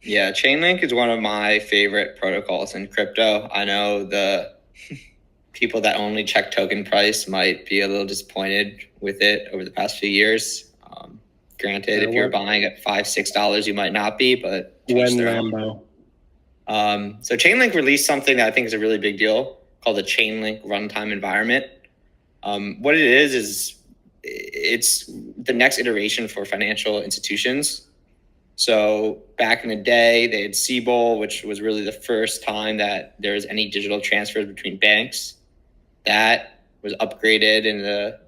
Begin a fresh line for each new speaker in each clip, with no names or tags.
Yeah, Chainlink is one of my favorite protocols in crypto. I know the people that only check token price might be a little disappointed with it over the past few years. Granted, if you're buying at $5, $6, you might not be, but
when Lambo.
So Chainlink released something that I think is a really big deal called the Chainlink Runtime Environment. What it is it's the next iteration for financial institutions. So back in the day, they had COBOL, which was really the first time that there was any digital transfers between banks. That was upgraded in the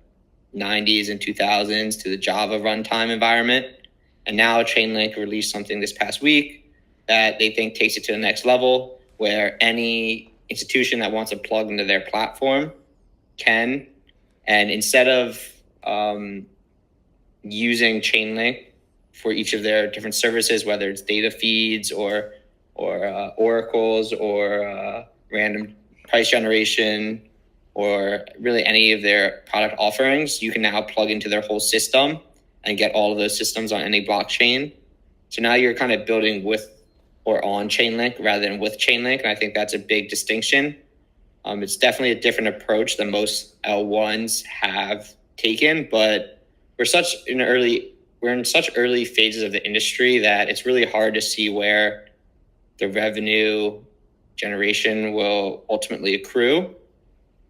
90s and 2000s to the Java Runtime Environment. And now Chainlink released something this past week that they think takes it to the next level, where any institution that wants to plug into their platform can. And instead of using Chainlink for each of their different services, whether it's data feeds or oracles or random price generation or really any of their product offerings, you can now plug into their whole system and get all of those systems on any blockchain. So now you're kind of building with or on Chainlink rather than with Chainlink, and I think that's a big distinction. It's definitely a different approach than most L1s have taken, but we're in such early phases of the industry that it's really hard to see where the revenue generation will ultimately accrue.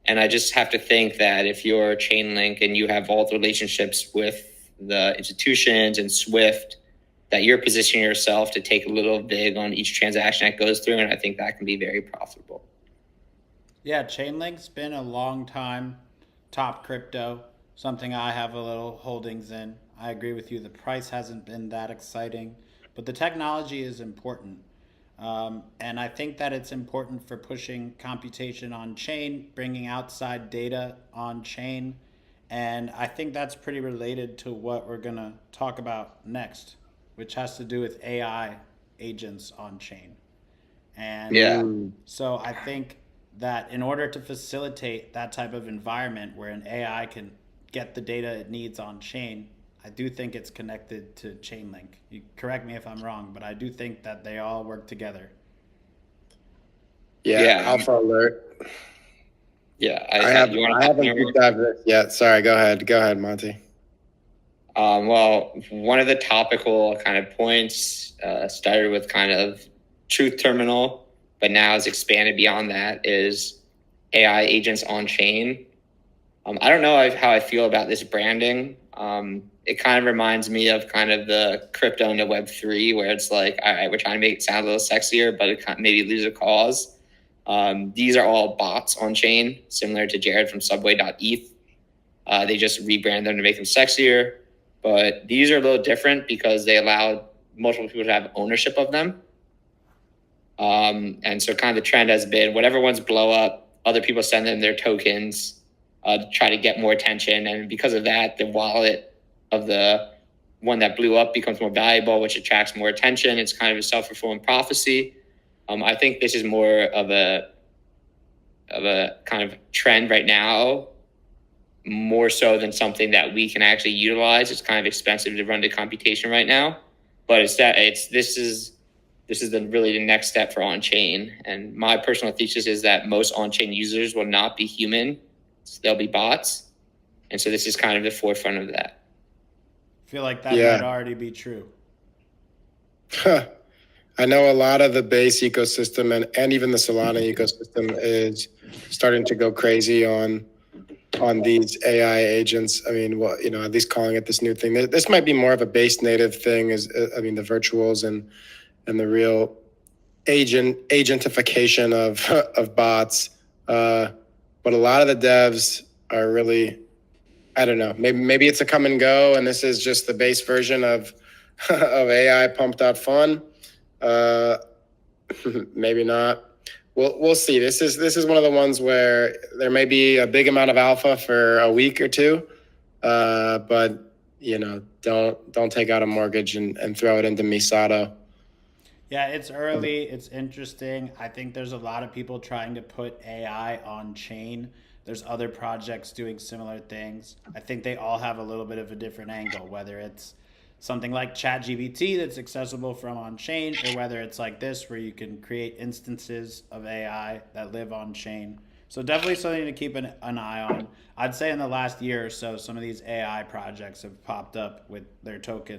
And I just have to think that if you're Chainlink and you have all the relationships with the institutions and Swift, that you're positioning yourself to take a little vig on each transaction that goes through, and I think that can be very profitable.
Yeah, Chainlink's been a long time top crypto, something I have a little holdings in. I agree with you. The price hasn't been that exciting, but the technology is important. And I think that it's important for pushing computation on chain, bringing outside data on chain. And I think that's pretty related to what we're going to talk about next, which has to do with AI agents on chain. And
Yeah.
so I think that in order to facilitate that type of environment where an AI can get the data it needs on chain, I do think it's connected to Chainlink. You correct me if I'm wrong, but I do think that they all work together.
Yeah. Alpha alert.
Yeah,
I haven't deep dived this yet. Sorry, go ahead, Monty.
Well, one of the topical kind of points started with kind of truth terminal, but now has expanded beyond that is AI agents on chain. I don't know how I feel about this branding. It kind of reminds me of kind of the crypto into Web3, where it's like, all right, we're trying to make it sound a little sexier, but it maybe lose a cause. These are all bots on chain, similar to Jared from Subway.eth. They just rebrand them to make them sexier. But these are a little different because they allow multiple people to have ownership of them. And so kind of the trend has been whatever ones blow up, other people send them their tokens to try to get more attention. And because of that, the wallet of the one that blew up becomes more valuable, which attracts more attention. It's kind of a self-fulfilling prophecy. I think this is more of a kind of trend right now, more so than something that we can actually utilize. It's kind of expensive to run the computation right now, but this is really the next step for on-chain. And my personal thesis is that most on-chain users will not be human. They'll be bots. And so this is kind of the forefront of that.
I feel like that might already be true.
I know a lot of the Base ecosystem and even the Solana ecosystem is starting to go crazy on these AI agents. I mean, well, at least calling it this new thing. This might be more of a Base native thing. The virtuals and the real agentification of bots. But a lot of the devs are really, I don't know. Maybe it's a come and go, and this is just the base version of AI pumped out fun. Maybe not. We'll see. This is one of the ones where there may be a big amount of alpha for a week or two, but don't take out a mortgage and throw it into Misato.
Yeah, it's early. It's interesting. I think there's a lot of people trying to put AI on chain. There's other projects doing similar things. I think they all have a little bit of a different angle, whether it's something like ChatGPT that's accessible from on chain, or whether it's like this where you can create instances of AI that live on chain. So definitely something to keep an eye on. I'd say in the last year or so, some of these AI projects have popped up with their tokens